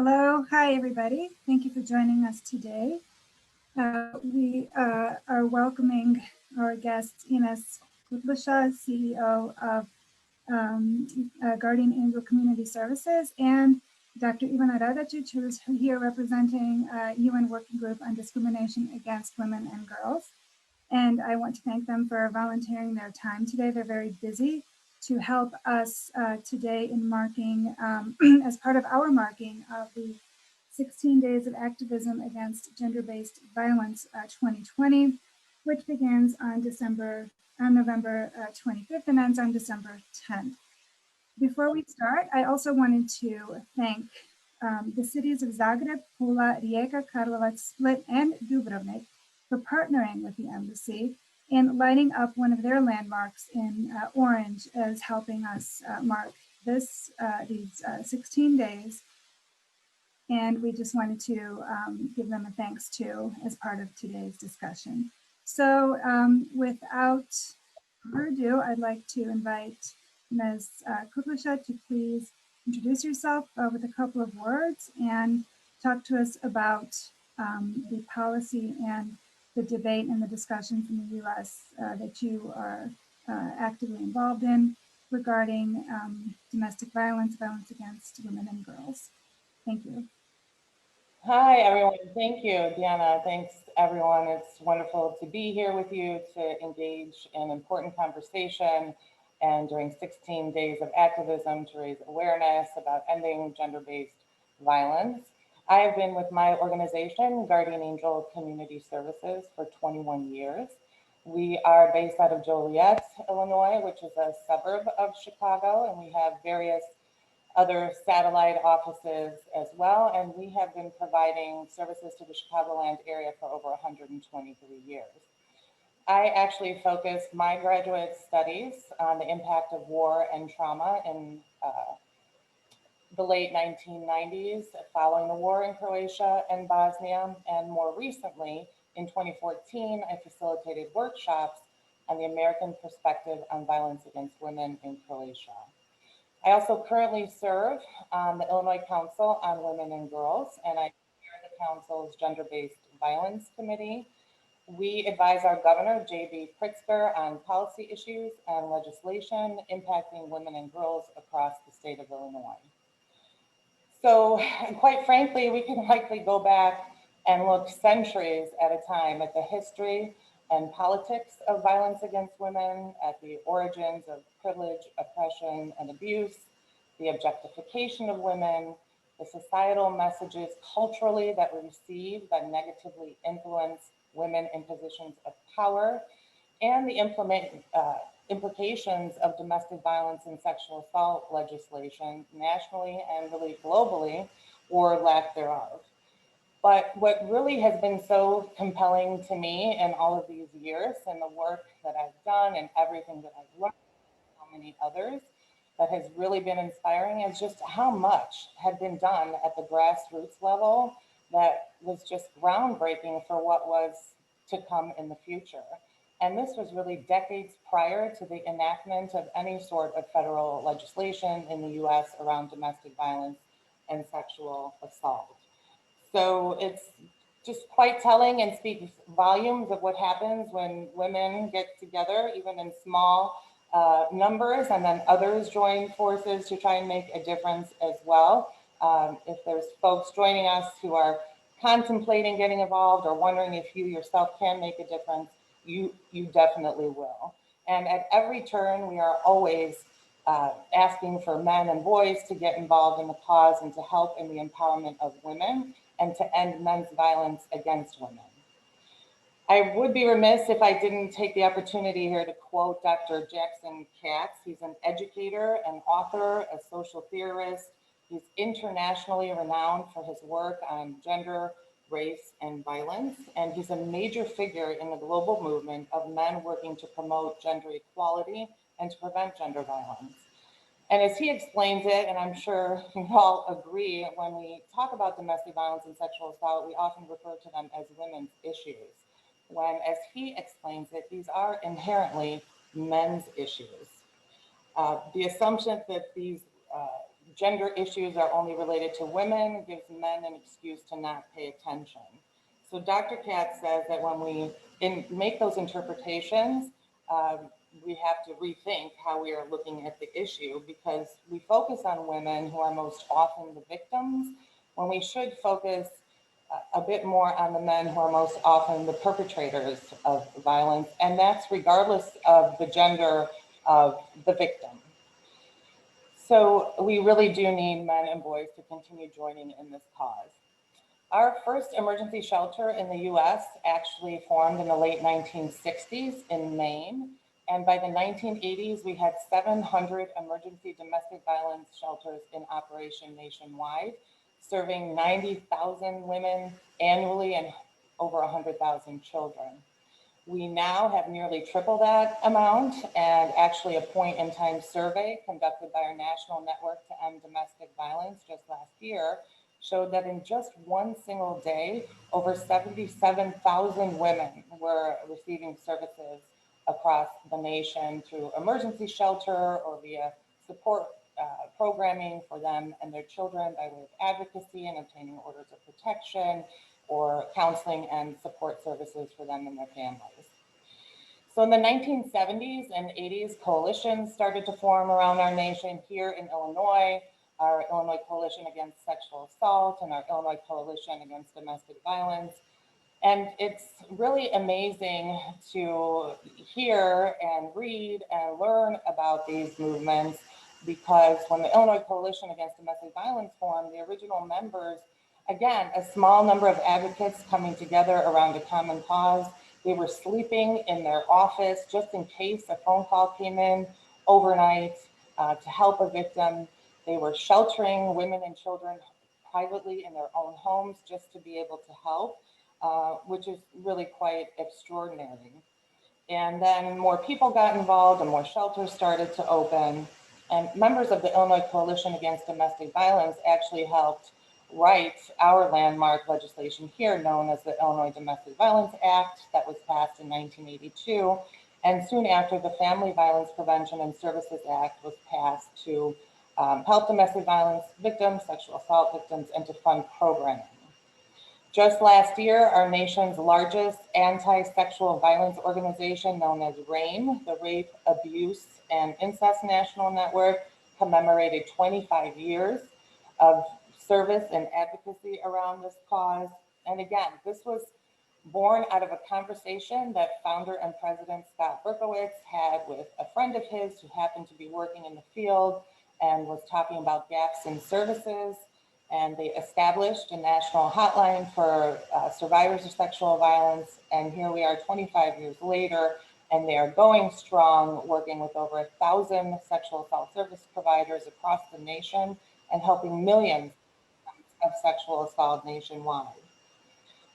Hello, hi everybody. Thank you for joining us today. We are welcoming our guest Ines Kutlusha, CEO of Guardian Angel Community Services, and Dr. Ivana Radacic, who is here representing UN Working Group on Discrimination Against Women and Girls. And I want to thank them for volunteering their time today. They're very busy to help us today in marking, as part of our marking of the 16 Days of Activism Against Gender-Based Violence 2020, which begins on November 25th and ends on December 10th. Before we start, I also wanted to thank the cities of Zagreb, Pula, Rijeka, Karlovac, Split, and Dubrovnik for partnering with the embassy and lighting up one of their landmarks in orange as helping us mark these 16 days. And we just wanted to give them a thanks too as part of today's discussion. So without further ado, I'd like to invite Ms. Kutlusha to please introduce yourself with a couple of words and talk to us about the policy and the debate and the discussions in the US that you are actively involved in regarding domestic violence, violence against women and girls. Thank you. Hi, everyone. Thank you, Diana. Thanks, everyone. It's wonderful to be here with you to engage in important conversation and during 16 days of activism to raise awareness about ending gender-based violence. I have been with my organization, Guardian Angel Community Services, for 21 years. We are based out of Joliet, Illinois, which is a suburb of Chicago, and we have various other satellite offices as well, and we have been providing services to the Chicagoland area for over 123 years. I actually focused my graduate studies on the impact of war and trauma in the late 1990s following the war in Croatia and Bosnia, and more recently, in 2014, I facilitated workshops on the American perspective on violence against women in Croatia. I also currently serve on the Illinois Council on Women and Girls, and I chair the council's Gender-Based Violence Committee. We advise our governor, J.B. Pritzker, on policy issues and legislation impacting women and girls across the state of Illinois. So quite frankly, we can likely go back and look centuries at a time at the history and politics of violence against women, at the origins of privilege, oppression, and abuse, the objectification of women, the societal messages culturally that we receive that negatively influence women in positions of power, and the implications of domestic violence and sexual assault legislation nationally and really globally, or lack thereof. But what really has been so compelling to me in all of these years and the work that I've done and everything that I've learned, so many others, that has really been inspiring is just how much had been done at the grassroots level that was just groundbreaking for what was to come in the future. And this was really decades prior to the enactment of any sort of federal legislation in the US around domestic violence and sexual assault. So it's just quite telling and speaks volumes of what happens when women get together, even in small numbers, and then others join forces to try and make a difference as well. If there's folks joining us who are contemplating getting involved or wondering if you yourself can make a difference, you definitely will. And at every turn, we are always asking for men and boys to get involved in the cause and to help in the empowerment of women and to end men's violence against women. I would be remiss if I didn't take the opportunity here to quote Dr. Jackson Katz. He's an educator, an author, a social theorist. He's internationally renowned for his work on gender, race, and violence. And he's a major figure in the global movement of men working to promote gender equality and to prevent gender violence. And as he explains it, and I'm sure you all agree, when we talk about domestic violence and sexual assault, we often refer to them as women's issues, when, as he explains it, these are inherently men's issues. The assumption that these gender issues are only related to women gives men an excuse to not pay attention. So Dr. Katz says that when we make those interpretations, we have to rethink how we are looking at the issue, because we focus on women who are most often the victims, when we should focus a bit more on the men who are most often the perpetrators of violence, and that's regardless of the gender of the victim. So we really do need men and boys to continue joining in this cause. Our first emergency shelter in the US actually formed in the late 1960s in Maine. And by the 1980s, we had 700 emergency domestic violence shelters in operation nationwide, serving 90,000 women annually and over 100,000 children. We now have nearly triple that amount, and actually a point-in-time survey conducted by our National Network to End Domestic Violence just last year showed that in just one single day, over 77,000 women were receiving services across the nation through emergency shelter or via support programming for them and their children by way of advocacy and obtaining orders of protection, or counseling and support services for them and their families. So in the 1970s and 80s, coalitions started to form around our nation. Here in Illinois, our Illinois Coalition Against Sexual Assault and our Illinois Coalition Against Domestic Violence. And it's really amazing to hear and read and learn about these movements, because when the Illinois Coalition Against Domestic Violence formed, the original members, again, a small number of advocates coming together around a common cause. They were sleeping in their office just in case a phone call came in overnight to help a victim. They were sheltering women and children privately in their own homes just to be able to help, which is really quite extraordinary. And then more people got involved and more shelters started to open. And members of the Illinois Coalition Against Domestic Violence actually helped write our landmark legislation here, known as the Illinois Domestic Violence Act, that was passed in 1982. And soon after, the Family Violence Prevention and Services Act was passed to help domestic violence victims, sexual assault victims, and to fund programming. Just last year, our nation's largest anti-sexual violence organization, known as RAINN, the Rape, Abuse, and Incest National Network, commemorated 25 years of service and advocacy around this cause. And again, this was born out of a conversation that founder and president Scott Berkowitz had with a friend of his who happened to be working in the field and was talking about gaps in services. And they established a national hotline for survivors of sexual violence. And here we are 25 years later, and they are going strong, working with over 1,000 sexual assault service providers across the nation and helping millions of sexual assault nationwide.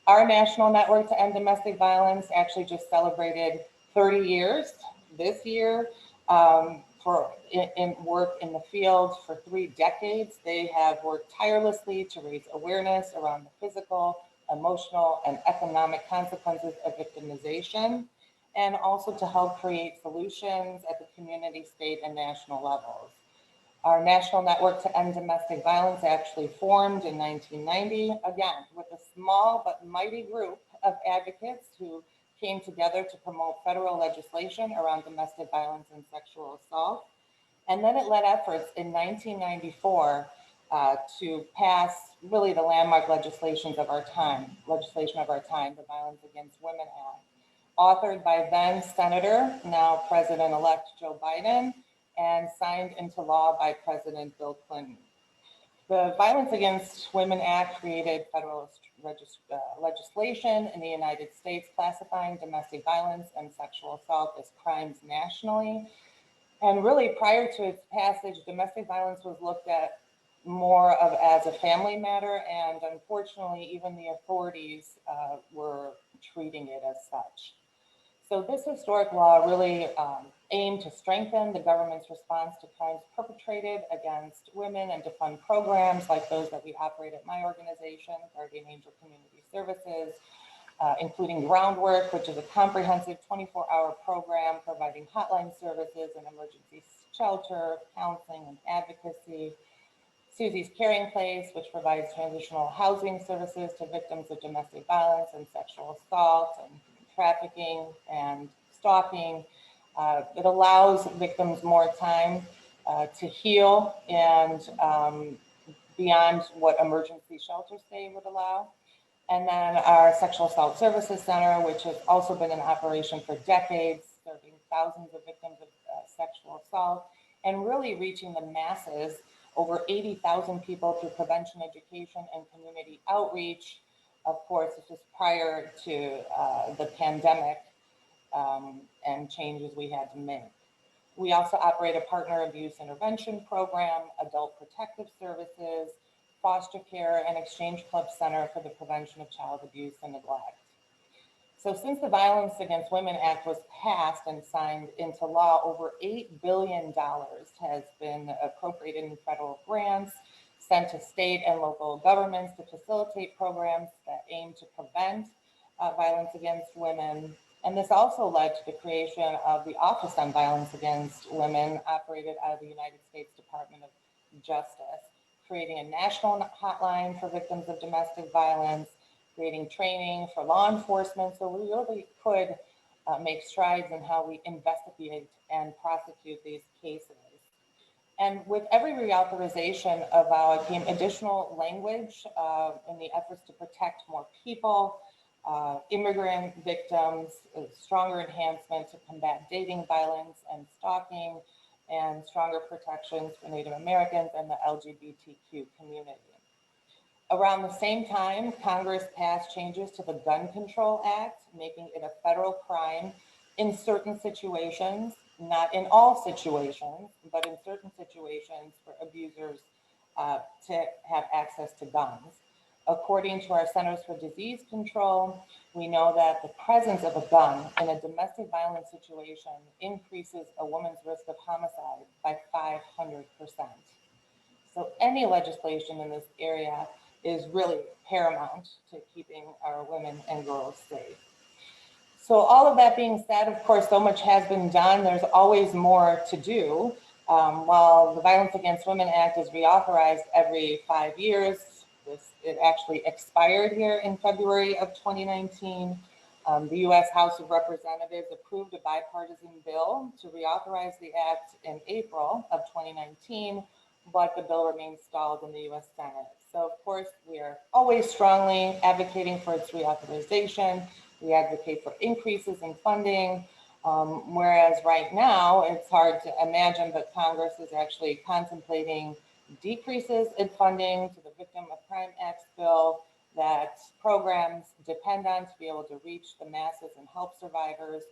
Our national network to end domestic violence actually just celebrated 30 years this year. In work in the field for 3 decades. They have worked tirelessly to raise awareness around the physical, emotional, and economic consequences of victimization, and also to help create solutions at the community, state, and national levels. Our national network to end domestic violence actually formed in 1990, again, with a small but mighty group of advocates who came together to promote federal legislation around domestic violence and sexual assault. And then it led efforts in 1994 to pass really the landmark legislation of our time, the Violence Against Women Act, authored by then Senator, now President-elect Joe Biden, and signed into law by President Bill Clinton. The Violence Against Women Act created federal legislation in the United States classifying domestic violence and sexual assault as crimes nationally. And really, prior to its passage, domestic violence was looked at more of as a family matter, and unfortunately, even the authorities were treating it as such. So this historic law really aimed to strengthen the government's response to crimes perpetrated against women and to fund programs like those that we operate at my organization, Guardian Angel Community Services, including Groundwork, which is a comprehensive 24-hour program providing hotline services and emergency shelter, counseling, and advocacy. Susie's Caring Place, which provides transitional housing services to victims of domestic violence and sexual assault and trafficking and stalking. It allows victims more time to heal and beyond what emergency shelter stay would allow. And then our Sexual Assault Services Center, which has also been in operation for decades, serving thousands of victims of sexual assault and really reaching the masses, over 80,000 people through prevention, education, and community outreach. Of course, this was prior to the pandemic and changes we had to make. We also operate a partner abuse intervention program, adult protective services, foster care, and exchange club center for the prevention of child abuse and neglect. So since the Violence Against Women Act was passed and signed into law, over $8 billion has been appropriated in federal grants sent to state and local governments to facilitate programs that aim to prevent violence against women. And this also led to the creation of the Office on Violence Against Women, operated out of the United States Department of Justice, creating a national hotline for victims of domestic violence, creating training for law enforcement. So we really could make strides in how we investigate and prosecute these cases. And with every reauthorization of VAWA came additional language in the efforts to protect more people, immigrant victims, stronger enhancement to combat dating violence and stalking, and stronger protections for Native Americans and the LGBTQ community. Around the same time, Congress passed changes to the Gun Control Act, making it a federal crime in certain situations, not in all situations, but in certain situations for abusers to have access to guns. According to our Centers for Disease Control, we know that the presence of a gun in a domestic violence situation increases a woman's risk of homicide by 500%. So any legislation in this area is really paramount to keeping our women and girls safe. So all of that being said, of course, so much has been done. There's always more to do. While the Violence Against Women Act is reauthorized every 5 years, it actually expired here in February of 2019. The U.S. House of Representatives approved a bipartisan bill to reauthorize the act in April of 2019, but the bill remains stalled in the U.S. Senate. So, of course, we are always strongly advocating for its reauthorization. We advocate for increases in funding, whereas right now it's hard to imagine, but Congress is actually contemplating decreases in funding to the Victim of Crime Act bill that programs depend on to be able to reach the masses and help survivors.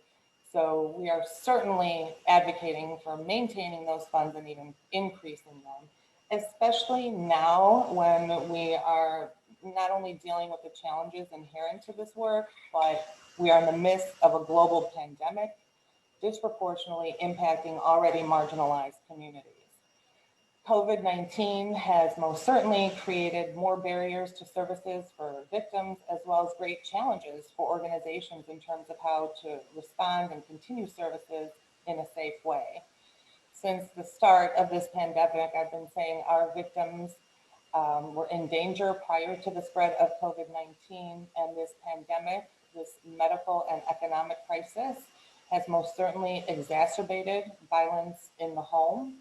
So we are certainly advocating for maintaining those funds and even increasing them, especially now when we are not only dealing with the challenges inherent to this work, but we are in the midst of a global pandemic, disproportionately impacting already marginalized communities. COVID-19 has most certainly created more barriers to services for victims, as well as great challenges for organizations in terms of how to respond and continue services in a safe way. Since the start of this pandemic, I've been saying our victims were in danger prior to the spread of COVID-19, and this pandemic, this medical and economic crisis, has most certainly exacerbated violence in the home.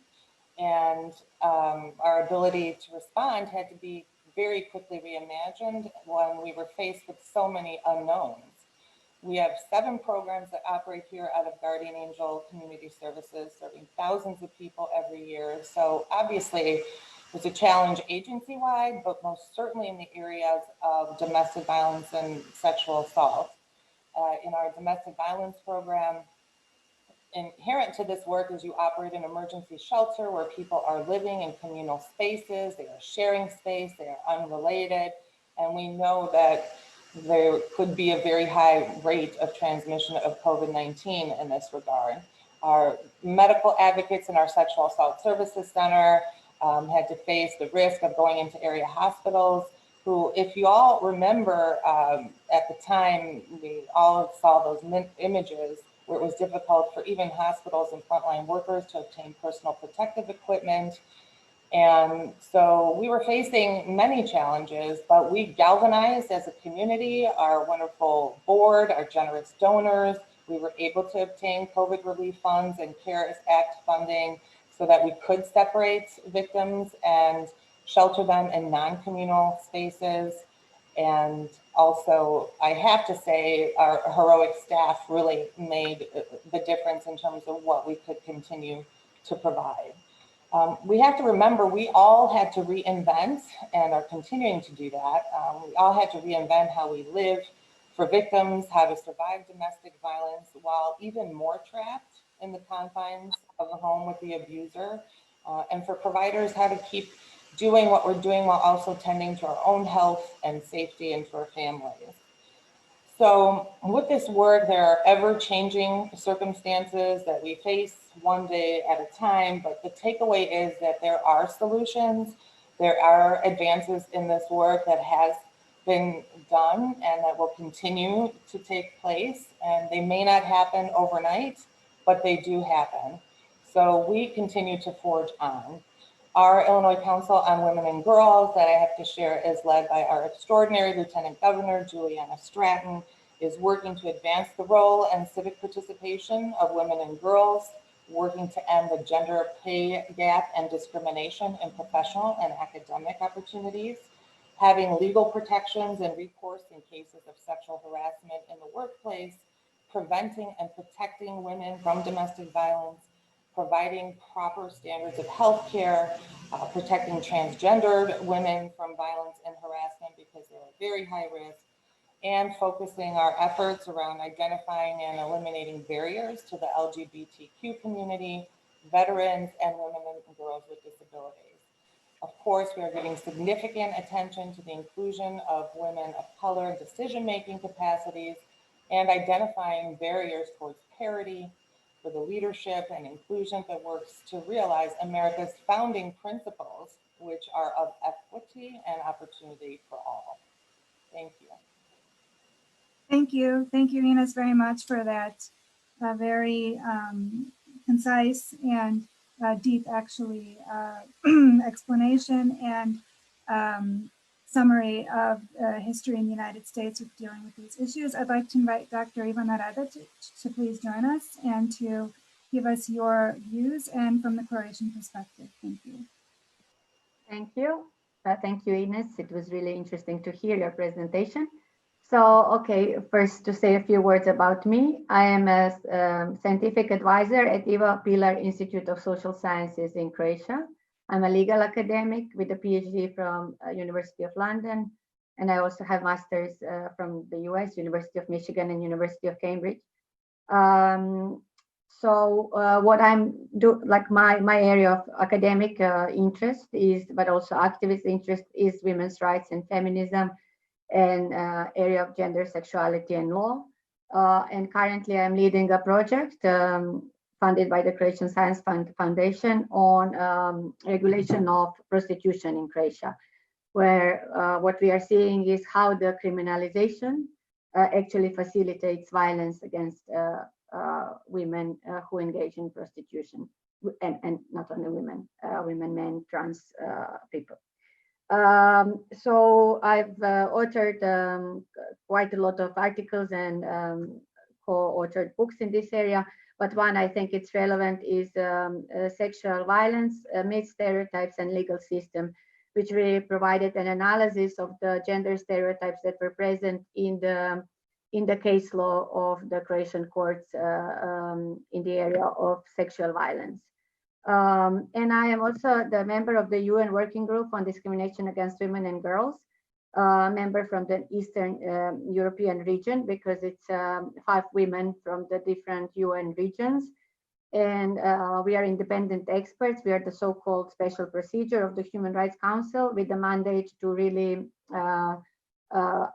And our ability to respond had to be very quickly reimagined when we were faced with so many unknowns. We have 7 programs that operate here out of Guardian Angel Community Services, serving thousands of people every year. So obviously, it's a challenge agency-wide, but most certainly in the areas of domestic violence and sexual assault. In our domestic violence program, inherent to this work is you operate an emergency shelter where people are living in communal spaces, they are sharing space, they are unrelated, and we know that there could be a very high rate of transmission of COVID-19 in this regard. Our medical advocates in our Sexual Assault Services Center had to face the risk of going into area hospitals, who, if you all remember, at the time, we all saw those images where it was difficult for even hospitals and frontline workers to obtain personal protective equipment. And so we were facing many challenges, but we galvanized as a community, our wonderful board, our generous donors. We were able to obtain COVID relief funds and CARES Act funding so that we could separate victims and shelter them in non-communal spaces. And also, I have to say, our heroic staff really made the difference in terms of what we could continue to provide. We have to remember we all had to reinvent and are continuing to do that. We all had to reinvent how we live for victims, how to survive domestic violence while even more trapped in the confines of the home with the abuser, and for providers how to keep doing what we're doing while also tending to our own health and safety and to our families. So with this work, there are ever-changing circumstances that we face one day at a time, but the takeaway is that there are solutions, there are advances in this work that has been done and that will continue to take place, and they may not happen overnight, but they do happen. So we continue to forge on. Our Illinois Council on Women and Girls that I have to share is led by our extraordinary Lieutenant Governor, Juliana Stratton, is working to advance the role and civic participation of women and girls, working to end the gender pay gap and discrimination in professional and academic opportunities, having legal protections and recourse in cases of sexual harassment in the workplace, preventing and protecting women from domestic violence, providing proper standards of health care, protecting transgendered women from violence and harassment because they're at very high risk, and focusing our efforts around identifying and eliminating barriers to the LGBTQ community, veterans, and women and girls with disabilities. Of course, we are giving significant attention to the inclusion of women of color in decision-making capacities and identifying barriers towards parity for the leadership and inclusion that works to realize America's founding principles, which are of equity and opportunity for all. Thank you. Thank you. Thank you, Ines, very much for that very concise and deep, actually, explanation and summary of history in the United States with dealing with these issues. I'd like to invite Dr. Ivana Radacic to please join us and to give us your views and from the Croatian perspective. Thank you. Thank you. Thank you, Ines. It was really interesting to hear your presentation. So, okay, first to say a few words about me. I am a scientific advisor at Iva Pilar Institute of Social Sciences in Croatia. I'm a legal academic with a PhD from University of London, and I also have masters from the US, University of Michigan and University of Cambridge. What I'm like my area of academic interest is, but also activist interest is women's rights and feminism, and area of gender, sexuality, and law. And currently I'm leading a project funded by the Croatian Science Foundation on regulation of prostitution in Croatia, where what we are seeing is how the criminalization actually facilitates violence against women who engage in prostitution, and not only women, men, trans people. So I've authored quite a lot of articles and co-authored books in this area, but one I think it's relevant is sexual violence, myths, stereotypes, and legal system, which really provided an analysis of the gender stereotypes that were present in the case law of the Croatian courts in the area of sexual violence. And I am also the member of the UN Working Group on Discrimination Against Women and Girls, member from the Eastern European region, because it's 5 women from the different UN regions. And we are independent experts. We are the so-called special procedure of the Human Rights Council with the mandate to really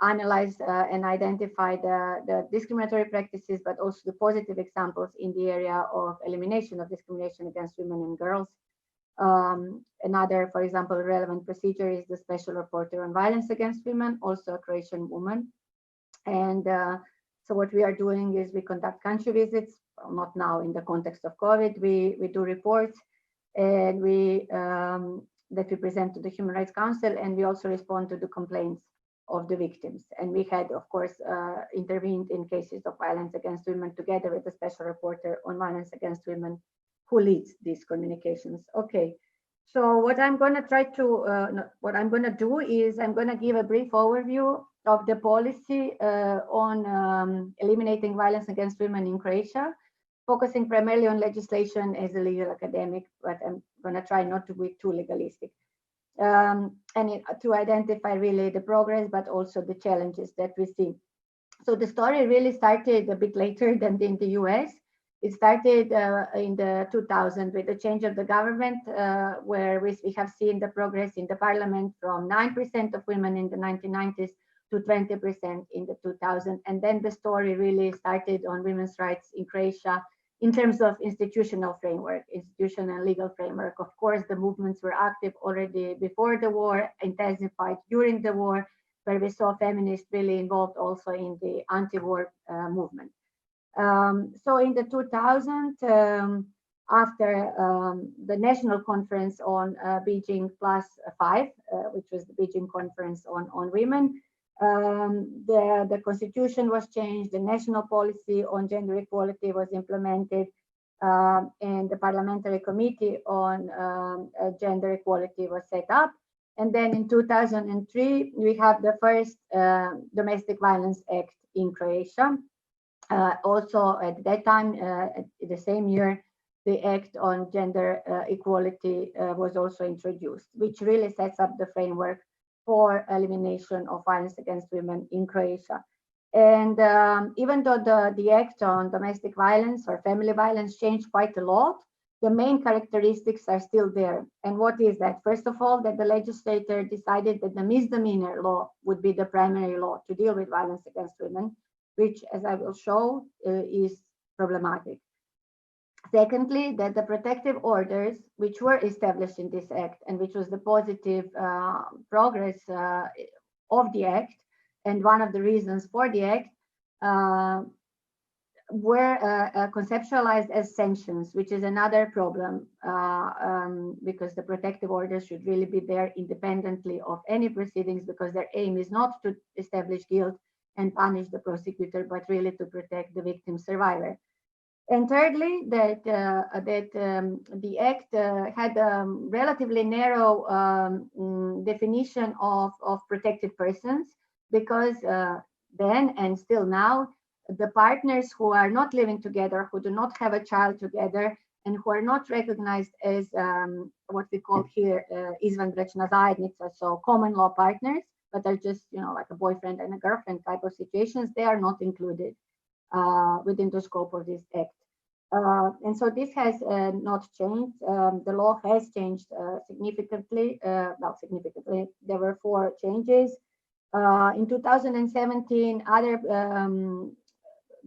analyze and identify the discriminatory practices, but also the positive examples in the area of elimination of discrimination against women and girls. Another, for example, relevant procedure is the Special Reporter on Violence Against Women, also a Croatian woman. And so what we are doing is we conduct country visits, not now in the context of COVID. We do reports, and we that we present to the Human Rights Council, and we also respond to the complaints of the victims. And we had, of course, intervened in cases of violence against women together with the special reporter on violence against women who leads these communications. Okay, so what I'm going to try to, what I'm going to do is I'm going to give a brief overview of the policy on eliminating violence against women in Croatia, focusing primarily on legislation as a legal academic, but I'm going to try not to be too legalistic. To identify really the progress, but also the challenges that we see. So the story really started a bit later than in the US. It started in the 2000s with the change of the government, where we have seen the progress in the parliament from 9% of women in the 1990s to 20% in the 2000s. And then the story really started on women's rights in Croatia in terms of institutional framework, institutional and legal framework. Of course, the movements were active already before the war, intensified during the war, where we saw feminists really involved also in the anti-war movement. So in the 2000s, after the National Conference on Beijing +5, which was the Beijing Conference on Women, the constitution was changed, the national policy on gender equality was implemented, and the parliamentary committee on gender equality was set up. And then in 2003, we have the first Domestic Violence Act in Croatia. Also at that time, the same year, the Act on Gender Equality was also introduced, which really sets up the framework for elimination of violence against women in Croatia. And even though the Act on Domestic Violence or Family Violence changed quite a lot, the main characteristics are still there. And what is that? First of all, that the legislator decided that the misdemeanor law would be the primary law to deal with violence against women, which, as I will show, is problematic. Secondly, that the protective orders, which were established in this act and which was the positive progress of the act, and one of the reasons for the act, were conceptualized as sanctions, which is another problem, because the protective orders should really be there independently of any proceedings, because their aim is not to establish guilt and punish the prosecutor, but really to protect the victim survivor. And thirdly, that the act had a relatively narrow definition of protected persons, because then and still now, the partners who are not living together, who do not have a child together, and who are not recognized as what we call here izvanbračna zajednica, so common law partners, but are just, you know, like a boyfriend and a girlfriend type of situations, they are not included within the scope of this act. And so this has not changed. The law has changed significantly. Well, significantly, there were 4 changes. In 2017,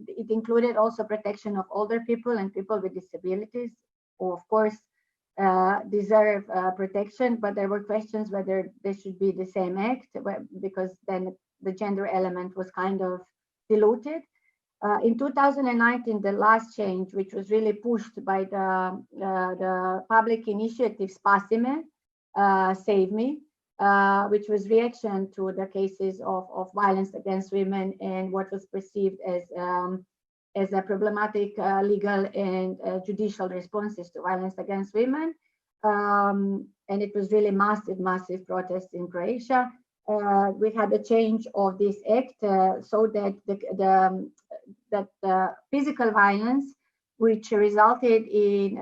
it included also protection of older people and people with disabilities, who of course deserve protection, but there were questions whether they should be the same act, because then the gender element was kind of diluted. In 2019, the last change, which was really pushed by the public initiative Spasi me, Save Me, which was reaction to the cases of violence against women and what was perceived as a problematic legal and judicial responses to violence against women. And it was really massive protests in Croatia. We had a change of this act so that the physical violence, which resulted in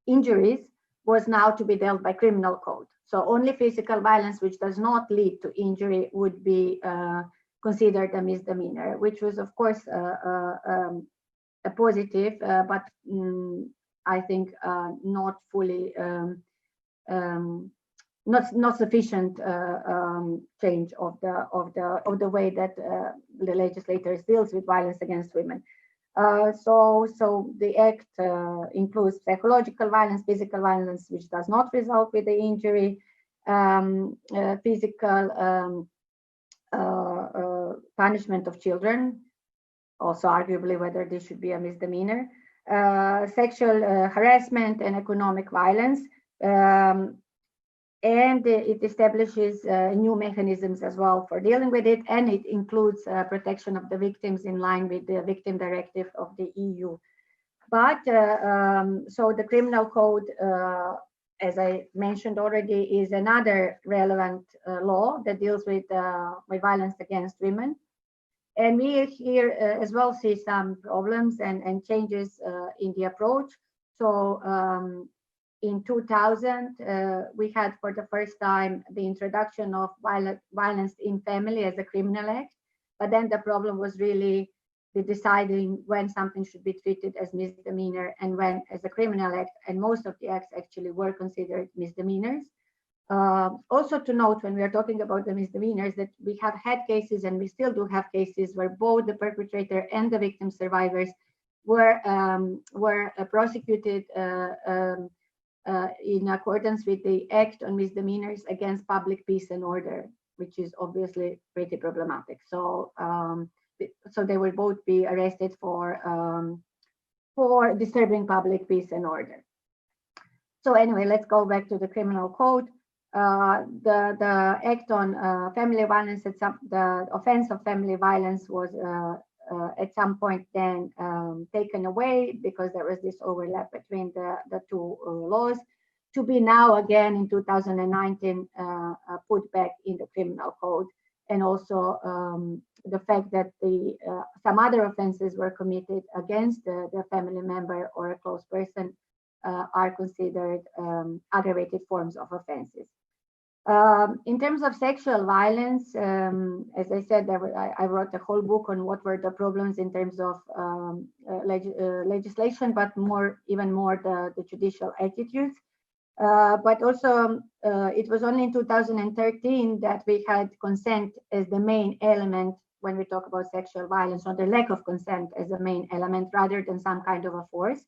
injuries, was now to be dealt by criminal code. So only physical violence which does not lead to injury would be considered a misdemeanor, which was of course a positive, but I think not fully not sufficient change of the way that the legislators deals with violence against women. So the act includes psychological violence, physical violence, which does not result with the injury, physical punishment of children, also arguably whether this should be a misdemeanor, sexual harassment and economic violence, And it establishes new mechanisms as well for dealing with it, and it includes protection of the victims in line with the Victim Directive of the EU. But so the criminal code, as I mentioned already, is another relevant law that deals with violence against women. And we here as well see some problems and changes in the approach. So in 2000, we had for the first time the introduction of violence in family as a criminal act. But then the problem was really the deciding when something should be treated as misdemeanor and when as a criminal act. And most of the acts actually were considered misdemeanors. Also to note, when we are talking about the misdemeanors, that we have had cases, and we still do have cases, where both the perpetrator and the victim survivors were prosecuted in accordance with the Act on Misdemeanors Against Public Peace and Order, which is obviously pretty problematic. So, so they will both be arrested for disturbing public peace and order. So anyway, let's go back to the criminal code. The Act on Family Violence, the offense of family violence was at some point then taken away because there was this overlap between the two laws, to be now again in 2019 put back in the criminal code. And also the fact that some other offenses were committed against the family member or a close person are considered aggravated forms of offenses. In terms of sexual violence, as I said, I wrote a whole book on what were the problems in terms of legislation, but even more the judicial attitudes. But also, it was only in 2013 that we had consent as the main element when we talk about sexual violence, or the lack of consent as the main element rather than some kind of a force.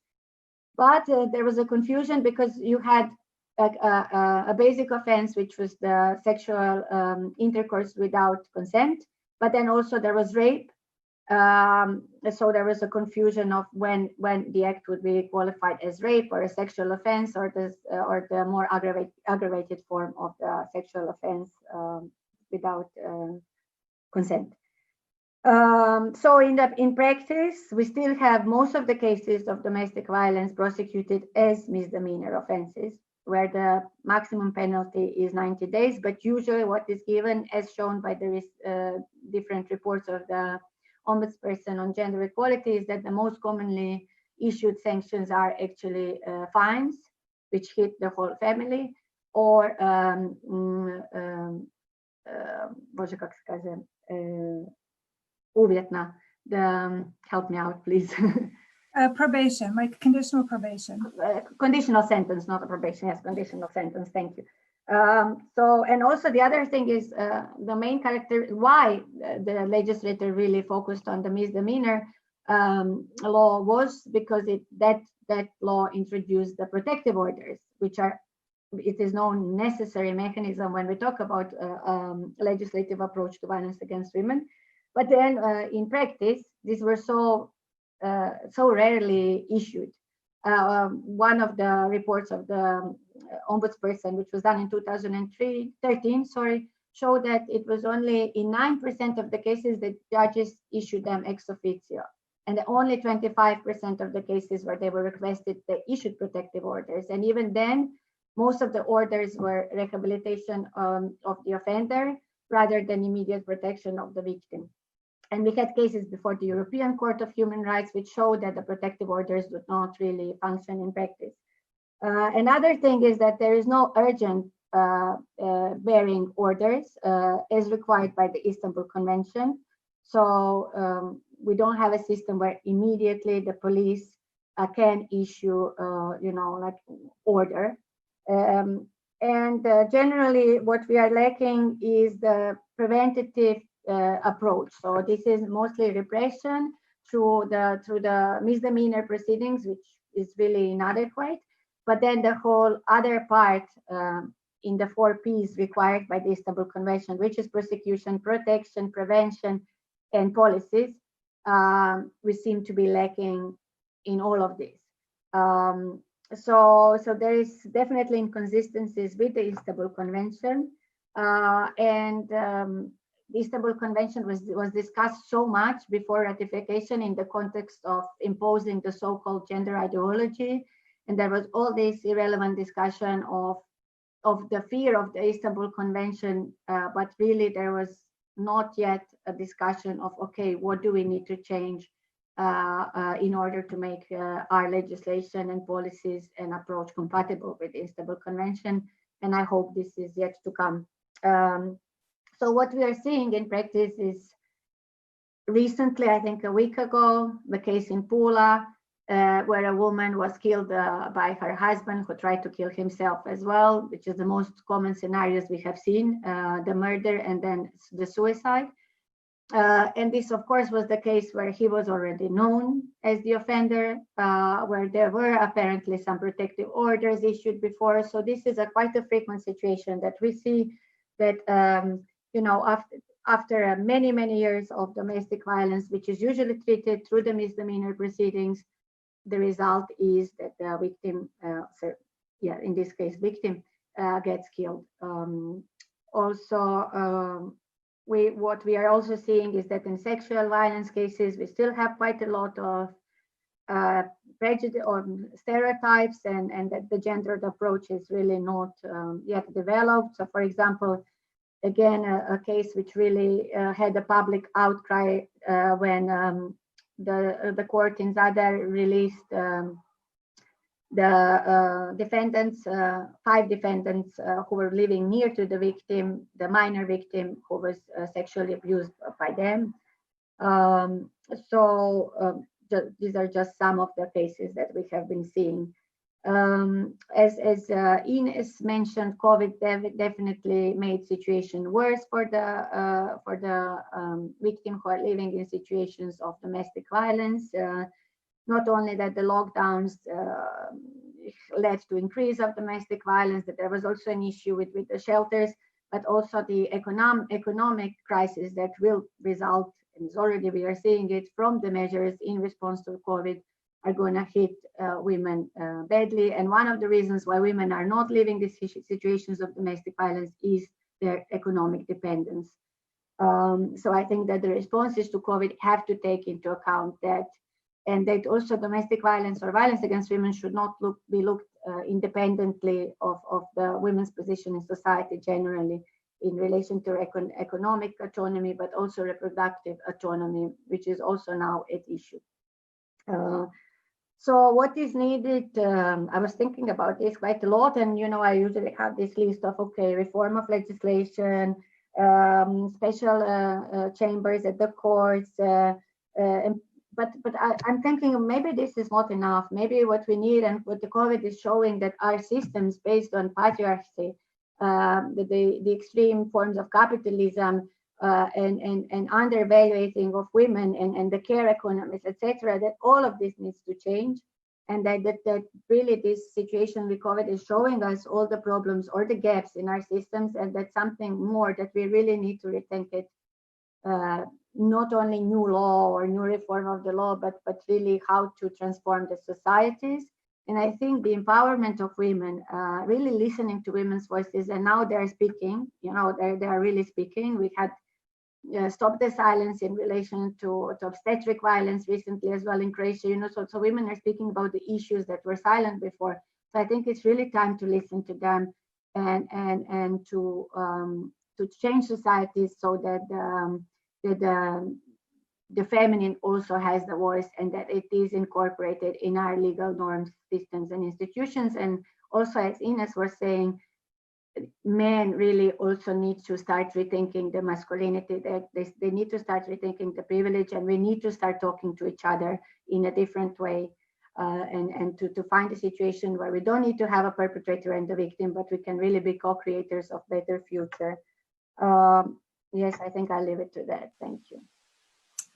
But there was a confusion because you had a basic offense, which was the sexual intercourse without consent, but then also there was rape. So there was a confusion of when the act would be qualified as rape or a sexual offense, or the more aggravated form of the sexual offense without consent. So in practice, we still have most of the cases of domestic violence prosecuted as misdemeanor offenses, where the maximum penalty is 90 days. But usually what is given, as shown by the different reports of the Ombudsperson on gender equality, is that the most commonly issued sanctions are actually fines, which hit the whole family, or uvjetna, help me out, please. Probation, like conditional probation. Conditional sentence, not a probation. Yes, conditional sentence. Thank you. So, and also the other thing is the main character, why the legislator really focused on the misdemeanor law was because that law introduced the protective orders, which it is no necessary mechanism when we talk about legislative approach to violence against women. But then in practice, these were so rarely issued. One of the reports of the Ombudsperson, which was done in 2013, showed that it was only in 9% of the cases that judges issued them ex officio, and only 25% of the cases where they were requested, they issued protective orders. And even then, most of the orders were rehabilitation of the offender rather than immediate protection of the victim. And we had cases before the European Court of Human Rights, which showed that the protective orders do not really function in practice. Another thing is that there is no urgent bearing orders as required by the Istanbul Convention. So we don't have a system where immediately the police can issue, like order. And generally, what we are lacking is the preventative approach. So this is mostly repression through the misdemeanor proceedings, which is really inadequate. But then the whole other part in the 4 Ps required by the Istanbul Convention, which is prosecution, protection, prevention, and policies, we seem to be lacking in all of this. so there is definitely inconsistencies with the Istanbul Convention, and the Istanbul Convention was discussed so much before ratification in the context of imposing the so-called gender ideology, and there was all this irrelevant discussion of the fear of the Istanbul Convention, but really there was not yet a discussion of, okay, what do we need to change in order to make our legislation and policies and approach compatible with the Istanbul Convention. And I hope this is yet to come. So what we are seeing in practice is recently, I think a week ago, the case in Pula, where a woman was killed by her husband, who tried to kill himself as well, which is the most common scenarios we have seen, the murder and then the suicide. And this, of course, was the case where he was already known as the offender, where there were apparently some protective orders issued before. So this is quite a frequent situation that we see that, after many, many years of domestic violence, which is usually treated through the misdemeanor proceedings, the result is that the victim, in this case, victim gets killed. What we are also seeing is that in sexual violence cases, we still have quite a lot of prejudice or stereotypes, and that the gendered approach is really not yet developed. So, for example, again, a case which really had a public outcry when the court in Zadar released the defendants, 5 defendants who were living near to the victim, the minor victim who was sexually abused by them. These are just some of the cases that we have been seeing. As Ines mentioned, COVID definitely made situation worse for the victim who are living in situations of domestic violence. Not only that the lockdowns led to increase of domestic violence, that there was also an issue with the shelters, but also the economic crisis that will result, and it's already we are seeing it from the measures in response to COVID, are going to hit women badly. And one of the reasons why women are not living these situations of domestic violence is their economic dependence. So I think that the responses to COVID have to take into account that, and that also domestic violence or violence against women should not be looked independently of the women's position in society generally in relation to economic autonomy, but also reproductive autonomy, which is also now at issue. So what is needed? I was thinking about this quite a lot, and I usually have this list of, okay, reform of legislation, special chambers at the courts, but I'm thinking maybe this is not enough. Maybe what we need, and what the COVID is showing, that our systems based on patriarchy, the extreme forms of capitalism, and undervaluating of women and the care economies, etc., that all of this needs to change, and that really this situation with COVID is showing us all the problems or the gaps in our systems, and that's something more that we really need to rethink it. Not only new law or new reform of the law, but really how to transform the societies. And I think the empowerment of women, really listening to women's voices, and now they're speaking, they are really speaking. We had Stop the Silence in relation to obstetric violence recently as well in Croatia, so women are speaking about the issues that were silent before. So I think it's really time to listen to them and to change societies so that the feminine also has the voice, and that it is incorporated in our legal norms, systems, and institutions. And also, as Ines was saying, men really also need to start rethinking the masculinity, that they need to start rethinking the privilege, and we need to start talking to each other in a different way, and to find a situation where we don't need to have a perpetrator and the victim, but we can really be co-creators of better future. Yes, I think I'll leave it to that. Thank you.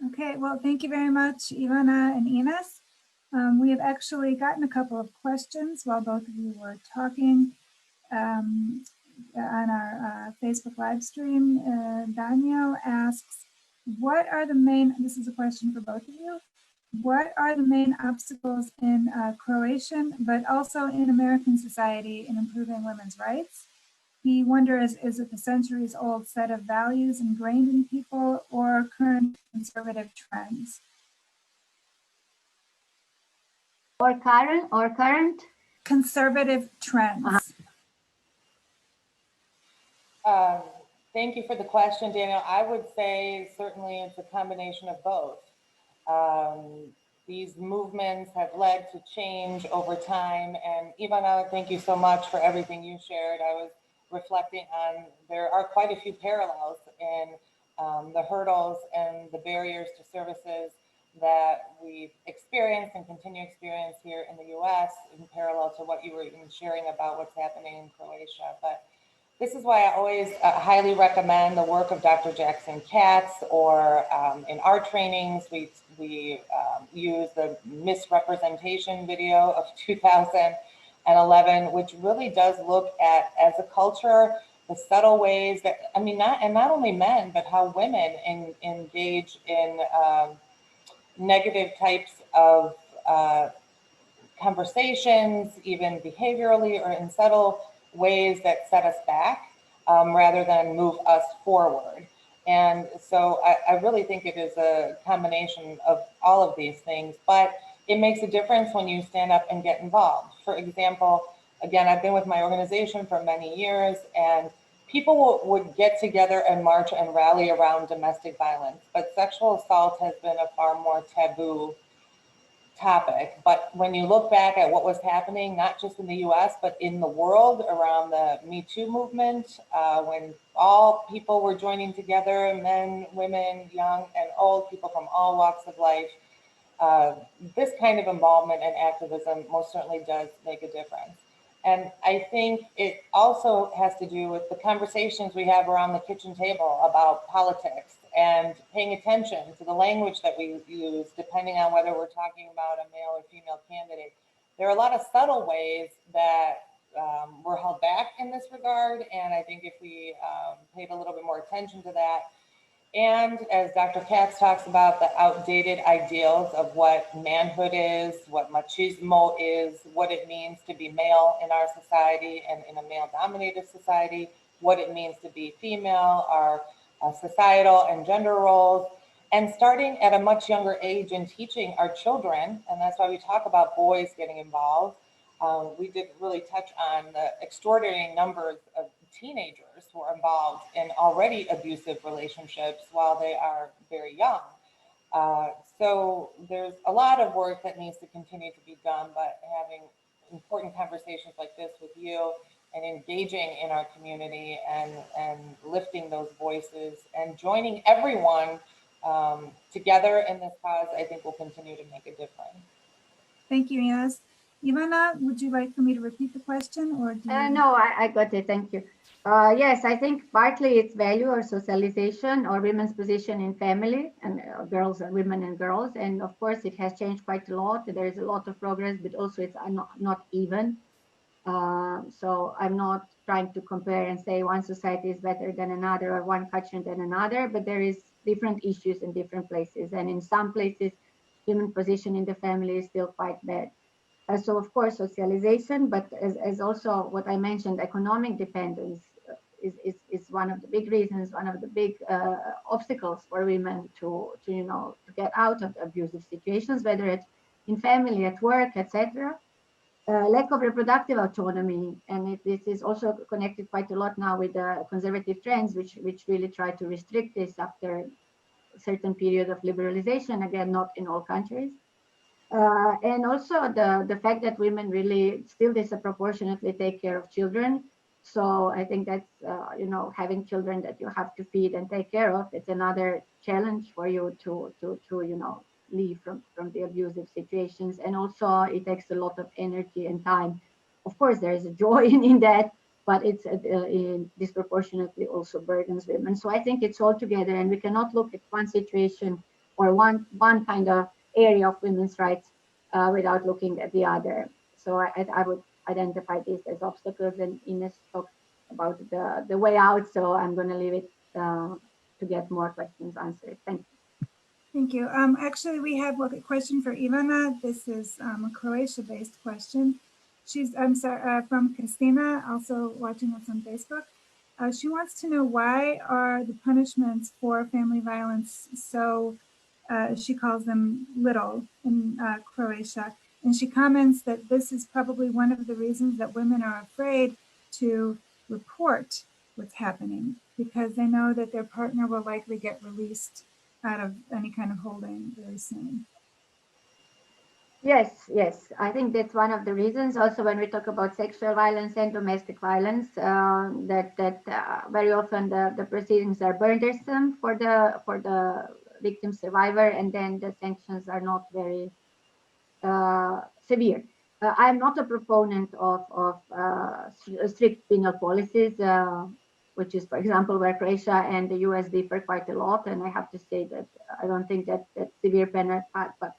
Okay, well, thank you very much, Ivana and Ines. We have actually gotten a couple of questions while both of you were talking on our Facebook live stream. Daniel asks, what are the main, this is a question for both of you, what are the main obstacles in Croatian, but also in American society in improving women's rights? He wonders, is it the centuries-old set of values ingrained in people or current conservative trends? Or current? Conservative trends. Thank you for the question, Daniel. I would say certainly it's a combination of both. These movements have led to change over time. And Ivana, thank you so much for everything you shared. I was reflecting on, there are quite a few parallels in the hurdles and the barriers to services that we've experienced and continue to experience here in the US in parallel to what you were even sharing about what's happening in Croatia. But this is why I always highly recommend the work of Dr. Jackson Katz, or in our trainings, we use the misrepresentation video of 2011, which really does look at, as a culture, the subtle ways that, I mean, not only men, but how women engage in negative types of conversations, even behaviorally or in subtle ways that set us back rather than move us forward. And so I really think it is a combination of all of these things, but it makes a difference when you stand up and get involved. For example, again, I've been with my organization for many years, and people would get together and march and rally around domestic violence, but sexual assault has been a far more taboo topic. But when you look back at what was happening, not just in the US, but in the world around the Me Too movement, when all people were joining together, men, women, young and old, people from all walks of life, this kind of involvement and activism most certainly does make a difference. And I think it also has to do with the conversations we have around the kitchen table about politics and paying attention to the language that we use, depending on whether we're talking about a male or female candidate. There are a lot of subtle ways that we're held back in this regard. And I think if we paid a little bit more attention to that, and as Dr. Katz talks about, the outdated ideals of what manhood is, what machismo is, what it means to be male in our society and in a male-dominated society, what it means to be female, our societal and gender roles, and starting at a much younger age and teaching our children, and that's why we talk about boys getting involved. We did really touch on the extraordinary numbers of teenagers who are involved in already abusive relationships while they are very young. So there's a lot of work that needs to continue to be done, but having important conversations like this with you and engaging in our community and lifting those voices and joining everyone together in this cause, I think will continue to make a difference. Thank you, Ines. Ivana, would you like for me to repeat the question, or do you... No, I got it. Thank you. Yes, I think partly it's value or socialization or women's position in family, and girls are women and girls. And of course, it has changed quite a lot. There is a lot of progress, but also it's not even. So I'm not trying to compare and say one society is better than another or one culture than another, but there is different issues in different places. And in some places, women's position in the family is still quite bad. So of course, socialization, but as also what I mentioned, economic dependence is one of the big reasons, one of the big obstacles for women to get out of abusive situations, whether it's in family, at work, etc. Lack of reproductive autonomy, and this is also connected quite a lot now with the conservative trends, which really try to restrict this after a certain period of liberalization. Again, not in all countries. And also the fact that women really still disproportionately take care of children. So I think that's, having children that you have to feed and take care of, it's another challenge for you to leave from the abusive situations. And also it takes a lot of energy and time. Of course, there is a joy in that, but it's disproportionately also burdens women. So I think it's all together, and we cannot look at one situation or one kind of area of women's rights without looking at the other. So I would identify this as obstacles, and Ines talked about the way out. So I'm going to leave it to get more questions answered. Thank you. Thank you. Actually, we have a question for Ivana. This is a Croatia-based question. She's, I'm sorry, from Christina, also watching us on Facebook. She wants to know, why are the punishments for family violence so, she calls them little in Croatia. And she comments that this is probably one of the reasons that women are afraid to report what's happening, because they know that their partner will likely get released out of any kind of holding very soon. Yes, yes. I think that's one of the reasons. Also, when we talk about sexual violence and domestic violence, that very often the proceedings are burdensome for the victim survivor, and then the sanctions are not very severe. I'm not a proponent of strict penal policies, which is, for example, where Croatia and the US differ quite a lot. And I have to say that I don't think that severe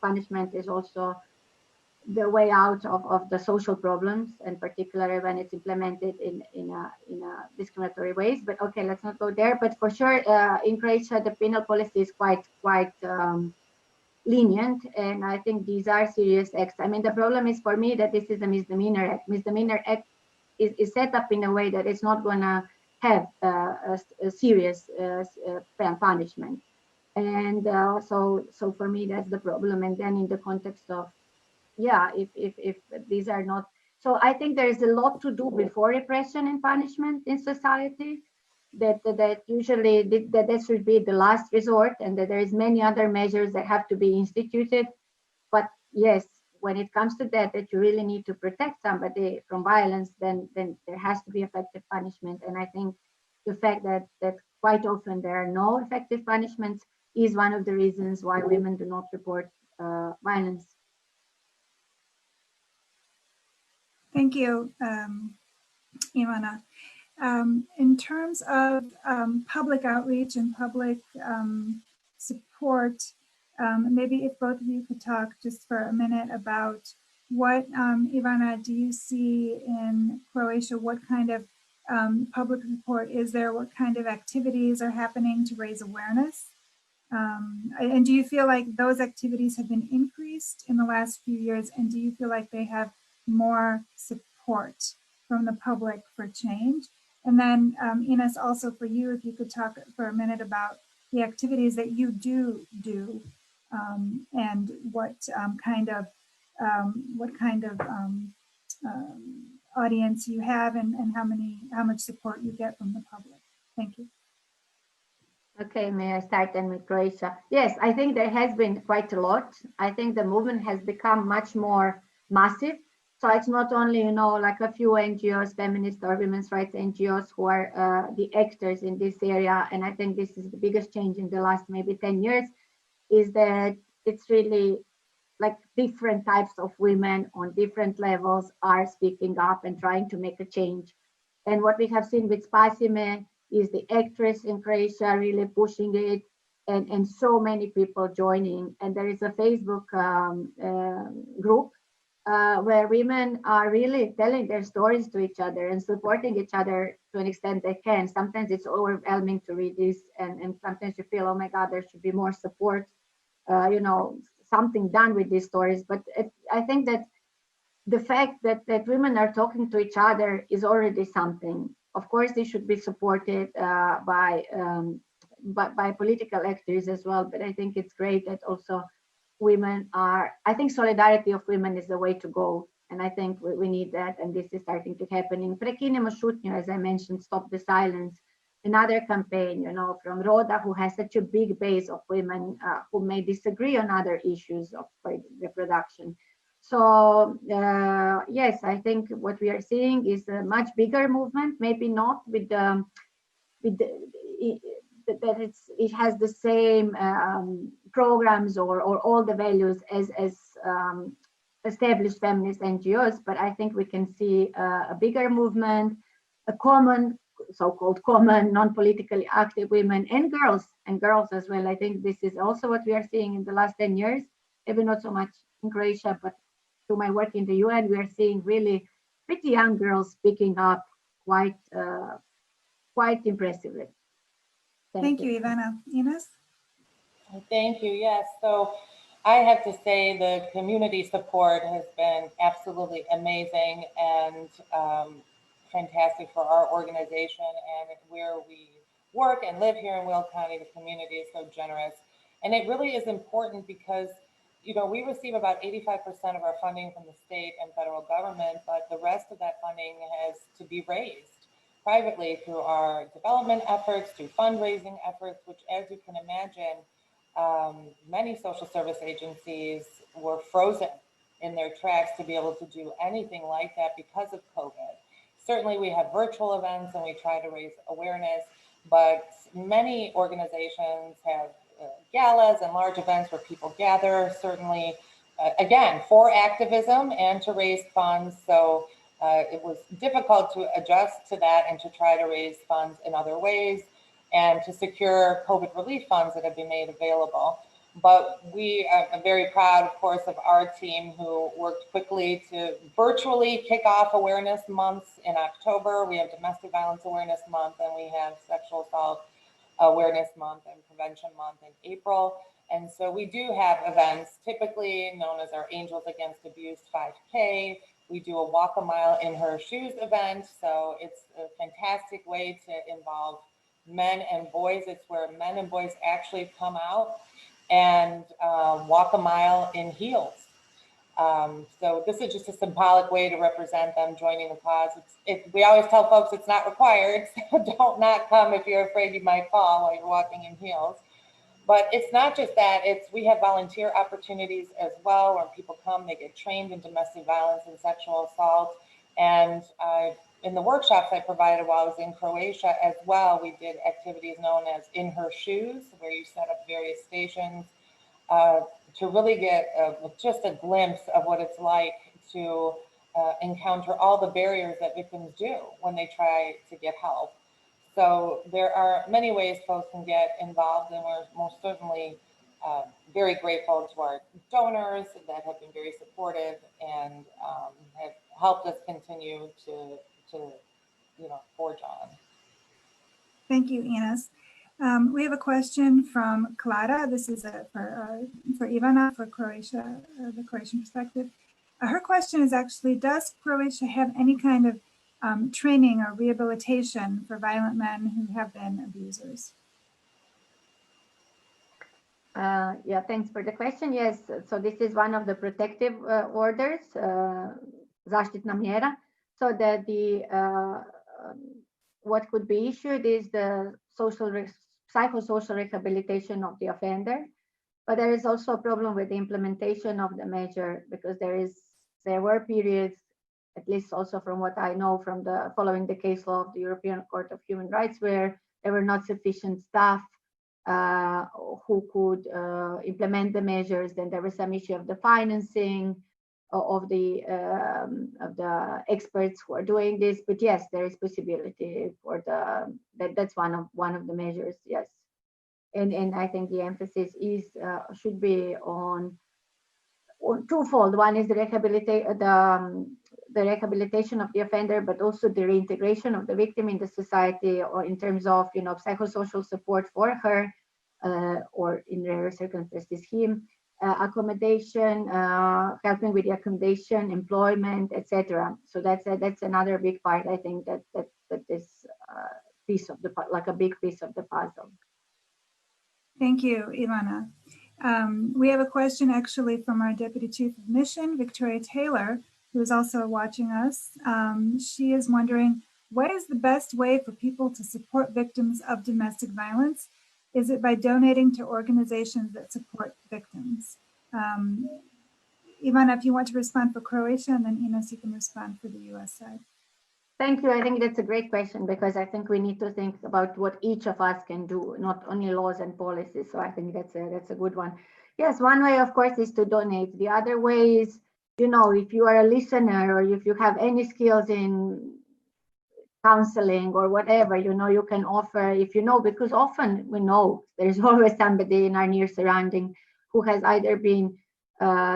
punishment is also the way out of the social problems, and particularly when it's implemented in a discriminatory ways. But okay, let's not go there. But for sure, in Croatia, the penal policy is quite lenient, and I think these are serious acts. I mean, the problem is for me that this is a misdemeanor act. Misdemeanor act is set up in a way that it's not going to have a serious punishment, and so for me that's the problem. And then in the context of, yeah, if these are not, so I think there is a lot to do before repression and punishment in society, that usually that should be the last resort, and that there is many other measures that have to be instituted. But yes, when it comes to that you really need to protect somebody from violence, then there has to be effective punishment. And I think the fact that quite often there are no effective punishments is one of the reasons why women do not report violence. Thank you, Ivana. In terms of public outreach and public support, maybe if both of you could talk just for a minute about what, Ivana, do you see in Croatia? What kind of public support is there? What kind of activities are happening to raise awareness? And do you feel like those activities have been increased in the last few years? And do you feel like they have more support from the public for change? And then Ines, also for you, if you could talk for a minute about the activities that you do and what kind of audience you have, and how much support you get from the public. Thank you. Okay, may I start then with Croatia? Yes, I think there has been quite a lot. I think the movement has become much more massive. So it's not only, like a few NGOs, feminist or women's rights NGOs, who are the actors in this area. And I think this is the biggest change in the last maybe 10 years, is that it's really like different types of women on different levels are speaking up and trying to make a change. And what we have seen with Spasime is the actress in Croatia really pushing it, and so many people joining. And there is a Facebook group where women are really telling their stories to each other and supporting each other to an extent they can. Sometimes it's overwhelming to read this, and sometimes you feel, oh my God, there should be more support, something done with these stories. But I think that the fact that women are talking to each other is already something. Of course, they should be supported by political actors as well. But I think it's great that also women are. I think solidarity of women is the way to go, and I think we need that. And this is starting to happen in Prekinemo šutnju, as I mentioned, Stop the Silence. Another campaign, from Roda, who has such a big base of women who may disagree on other issues of reproduction. So yes, I think what we are seeing is a much bigger movement. Maybe not with that it has the same programs or all the values as established feminist NGOs, but I think we can see a bigger movement, a common, so-called common, non-politically active women and girls as well. I think this is also what we are seeing in the last 10 years, maybe not so much in Croatia, but through my work in the UN, we are seeing really pretty young girls speaking up quite impressively. Thank you, Ivana. Ines? Thank you. Yes. So I have to say the community support has been absolutely amazing and fantastic for our organization and where we work and live here in Will County. The community is so generous. And it really is important because, you know, we receive about 85% of our funding from the state and federal government, but the rest of that funding has to be raised privately through our development efforts, through fundraising efforts, which, as you can imagine, many social service agencies were frozen in their tracks to be able to do anything like that because of COVID. Certainly we have virtual events and we try to raise awareness, but many organizations have galas and large events where people gather, certainly, again, for activism and to raise funds. So it was difficult to adjust to that and to try to raise funds in other ways and to secure COVID relief funds that have been made available. But we are very proud, of course, of our team who worked quickly to virtually kick off awareness months in October. We have Domestic Violence Awareness Month and we have Sexual Assault Awareness Month and Prevention Month in April. And so we do have events typically known as our Angels Against Abuse 5K. We do a Walk a Mile in Her Shoes event. So it's a fantastic way to involve men and boys. It's where men and boys actually come out and walk a mile in heels. So this is just a symbolic way to represent them joining the cause. We always tell folks it's not required, so don't not come if you're afraid you might fall while you're walking in heels. But it's not just that, we have volunteer opportunities as well where people come, they get trained in domestic violence and sexual assault. And in the workshops I provided while I was in Croatia as well, we did activities known as In Her Shoes, where you set up various stations to really get just a glimpse of what it's like to encounter all the barriers that victims do when they try to get help. So there are many ways folks can get involved, and we're most certainly very grateful to our donors that have been very supportive and have helped us continue to forge on. Thank you, Ines. We have a question from Clara. This is for Ivana, for Croatia, the Croatian perspective. Her question is actually, does Croatia have any kind of training or rehabilitation for violent men who have been abusers? Yeah, thanks for the question. Yes, so this is one of the protective orders, zaštitna mjera, so that what could be issued is the psychosocial rehabilitation of the offender. But there is also a problem with the implementation of the measure, because there were periods, at least also from what I know from following the case law of the European Court of Human Rights, where there were not sufficient staff who could implement the measures. Then there was some issue of the financing of the experts who are doing this. But yes, there is possibility for that's one of the measures. Yes, and I think the emphasis should be on twofold. One is the rehabilitation of the offender, but also the reintegration of the victim in the society, or in terms of psychosocial support for her, or in rare circumstances him, accommodation, helping with the accommodation, employment, etc. So that's another big part. I think that is piece of a big piece of the puzzle. Thank you, Ivana. We have a question actually from our Deputy Chief of Mission, Victoria Taylor, who is also watching us. She is wondering, what is the best way for people to support victims of domestic violence? Is it by donating to organizations that support victims? Ivana, if you want to respond for Croatia, and then Ines, you can respond for the US side. Thank you. I think that's a great question, because I think we need to think about what each of us can do, not only laws and policies. So I think that's a good one. Yes, one way, of course, is to donate. The other way is, if you are a listener, or if you have any skills in counseling or whatever, you can offer, because often we know there's always somebody in our near surrounding who has either been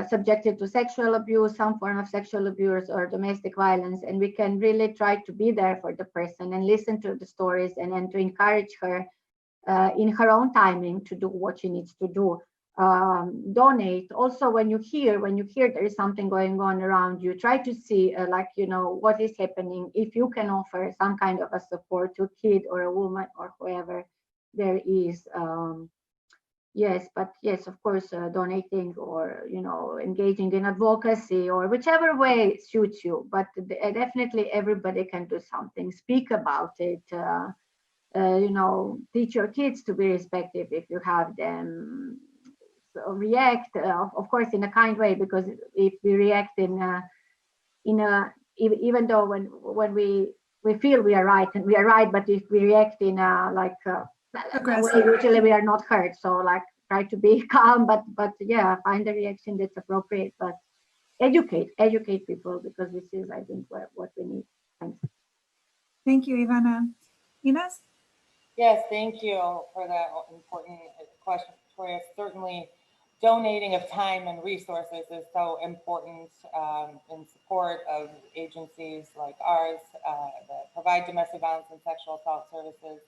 subjected to sexual abuse, some form of sexual abuse or domestic violence, and we can really try to be there for the person and listen to the stories and to encourage her in her own timing to do what she needs to do. Donate. Also, when you hear there is something going on around you, try to see what is happening. If you can offer some kind of a support to a kid or a woman or whoever there is. Yes, of course, donating or engaging in advocacy or whichever way suits you. But definitely everybody can do something. Speak about it. Teach your kids to be respectful if you have them. So react, of course, in a kind way, because if we react even though when we feel we are right and we are right, but if we react in a way, usually we are not hurt. So try to be calm, but yeah, find a reaction that's appropriate. But educate people, because this is, I think, what we need. Thanks. Thank you, Ivana. Ines? Yes, thank you for that important question, Victoria. Certainly, donating of time and resources is so important in support of agencies like ours that provide domestic violence and sexual assault services.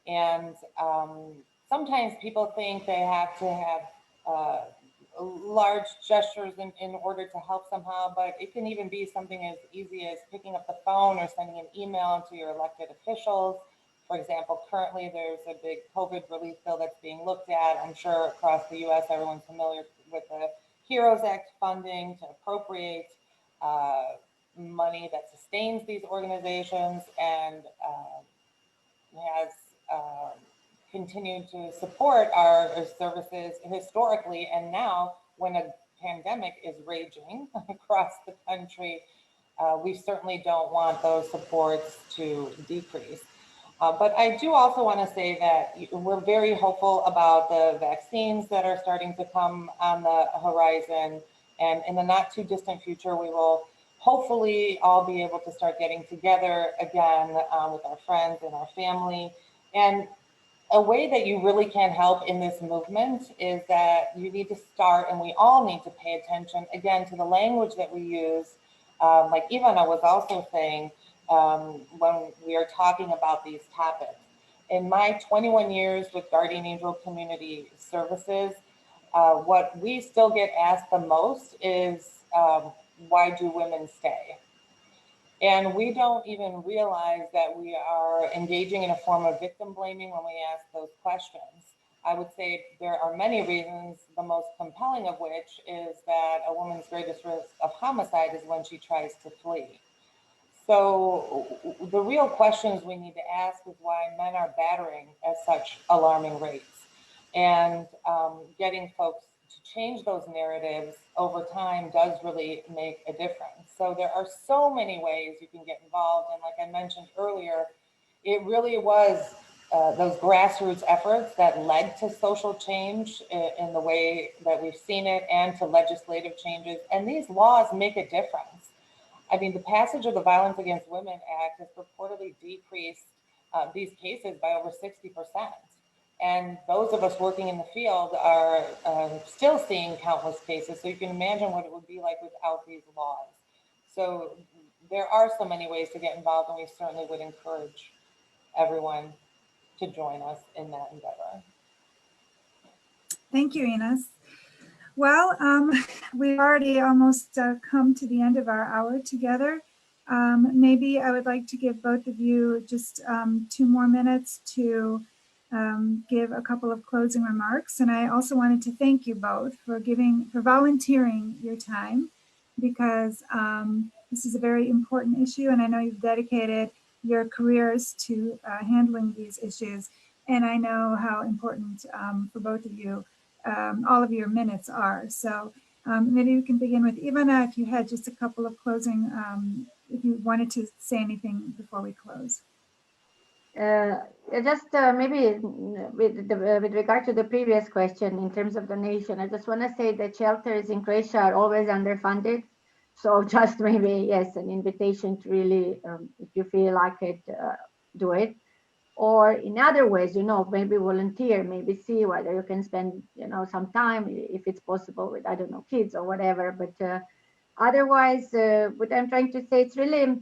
And sometimes people think they have to have large gestures in order to help somehow, but it can even be something as easy as picking up the phone or sending an email to your elected officials. For example, currently there's a big COVID relief bill that's being looked at. I'm sure across the US, everyone's familiar with the HEROES Act funding to appropriate money that sustains these organizations and has continued to support our services historically. And now when a pandemic is raging across the country, we certainly don't want those supports to decrease. But I do also want to say that we're very hopeful about the vaccines that are starting to come on the horizon. And in the not too distant future, we will hopefully all be able to start getting together again with our friends and our family. And a way that you really can help in this movement is that you need to start, and we all need to pay attention again to the language that we use. Like Ivana was also saying, when we are talking about these topics. In my 21 years with Guardian Angel Community Services, what we still get asked the most is, why do women stay? And we don't even realize that we are engaging in a form of victim blaming when we ask those questions. I would say there are many reasons, the most compelling of which is that a woman's greatest risk of homicide is when she tries to flee. So the real questions we need to ask is why men are battering at such alarming rates, and getting folks to change those narratives over time does really make a difference. So there are so many ways you can get involved. And like I mentioned earlier, it really was those grassroots efforts that led to social change in the way that we've seen it, and to legislative changes. And these laws make a difference. I mean, the passage of the Violence Against Women Act has purportedly decreased these cases by over 60%. And those of us working in the field are still seeing countless cases. So you can imagine what it would be like without these laws. So there are so many ways to get involved, and we certainly would encourage everyone to join us in that endeavor. Thank you, Ines. Well, we've already almost come to the end of our hour together. Maybe I would like to give both of you just 2 more minutes to give a couple of closing remarks. And I also wanted to thank you both for volunteering your time, because this is a very important issue, and I know you've dedicated your careers to handling these issues. And I know how important for both of you all of your minutes are. So maybe we can begin with Ivana, if you had just a couple of closing, if you wanted to say anything before we close. Just maybe with regard to the previous question in terms of donation, I just want to say that shelters in Croatia are always underfunded. So just maybe, yes, an invitation to really, if you feel like it, do it. Or in other ways, maybe volunteer, maybe see whether you can spend, some time, if it's possible, with, I don't know, kids or whatever. But otherwise, what I'm trying to say, it's really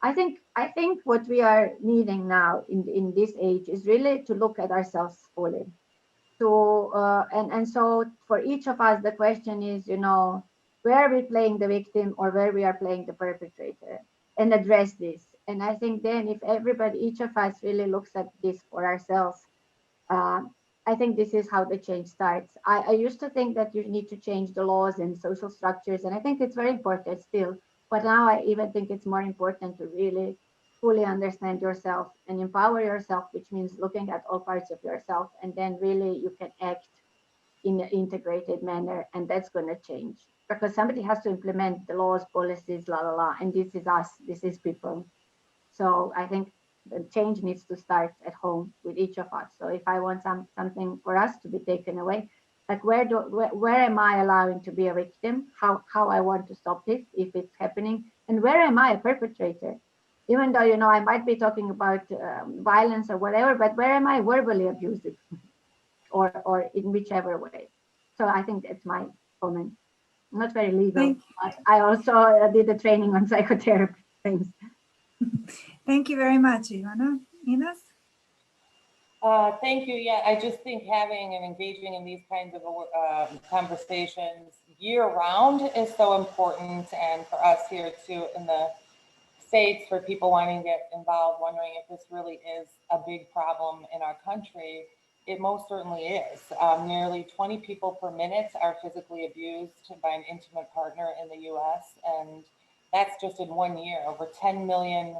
I think what we are needing now in this age is really to look at ourselves fully. So and so for each of us, the question is, where are we playing the victim or where we are playing the perpetrator, and address this. And I think then if everybody, each of us really looks at this for ourselves, uh, I think this is how the change starts. I used to think that you need to change the laws and social structures, and I think it's very important still. But now I even think it's more important to really fully understand yourself and empower yourself, which means looking at all parts of yourself, and then really you can act in an integrated manner, and that's going to change because somebody has to implement the laws, policies, la la la, and this is us, this is people. So I think the change needs to start at home with each of us. So if I want something for us to be taken away, like where am I allowing to be a victim? How I want to stop this if it's happening, and where am I a perpetrator? Even though I might be talking about violence or whatever, but where am I verbally abusive, or in whichever way? So I think that's my comment. Not very legal, but I also did a training on psychotherapy. Thanks. Thank you very much, Ivana. Ines? Thank you. Yeah, I just think having and engaging in these kinds of conversations year round is so important. And for us here too in the States, for people wanting to get involved, wondering if this really is a big problem in our country, it most certainly is. Nearly 20 people per minute are physically abused by an intimate partner in the US. And that's just in 1 year. Over 10 million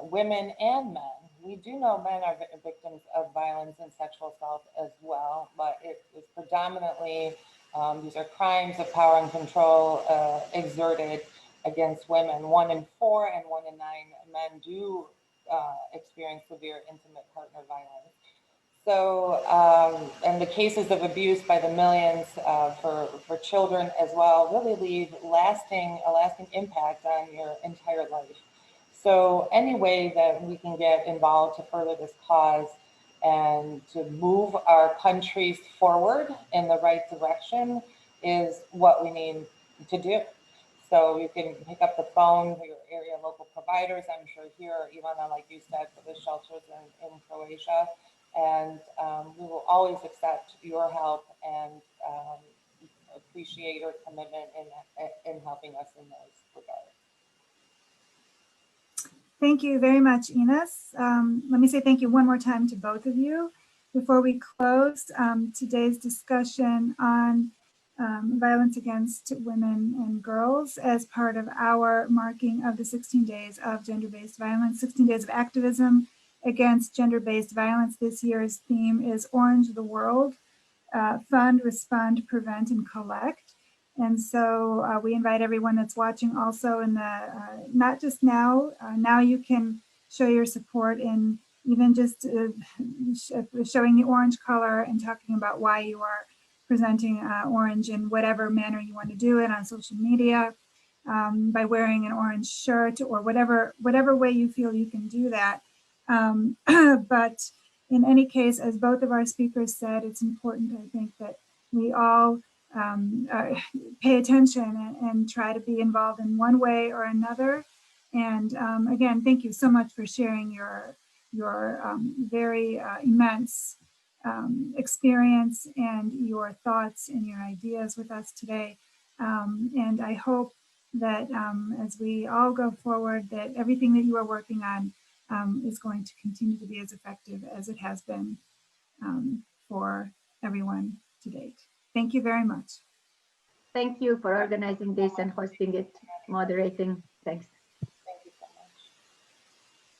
women and men. We do know men are victims of violence and sexual assault as well, but it is predominantly, these are crimes of power and control exerted against women. 1 in 4 and 1 in 9 men do experience severe intimate partner violence. So, and the cases of abuse by the millions for children as well really leave a lasting impact on your entire life. So any way that we can get involved to further this cause and to move our countries forward in the right direction is what we need to do. So you can pick up the phone for your area local providers. I'm sure here, Ivana, like you said, for the shelters in Croatia. And we will always accept your help and appreciate your commitment in helping us in those regards. Thank you very much, Ines. Let me say thank you one more time to both of you. Before we close today's discussion on violence against women and girls as part of our marking of the 16 days of gender-based violence, 16 days of activism against gender-based violence. This year's theme is Orange the World, Fund, Respond, Prevent, and Collect. And so we invite everyone that's watching also in the, not just now, now you can show your support in even just showing the orange color and talking about why you are presenting orange in whatever manner you want to do it on social media, by wearing an orange shirt or whatever way you feel you can do that. But in any case, as both of our speakers said, it's important, I think, that we all pay attention and try to be involved in one way or another. And again, thank you so much for sharing your very immense experience and your thoughts and your ideas with us today. And I hope that as we all go forward, that everything that you are working on is going to continue to be as effective as it has been for everyone to date. Thank you very much. Thank you for organizing this and hosting it, moderating. Thanks.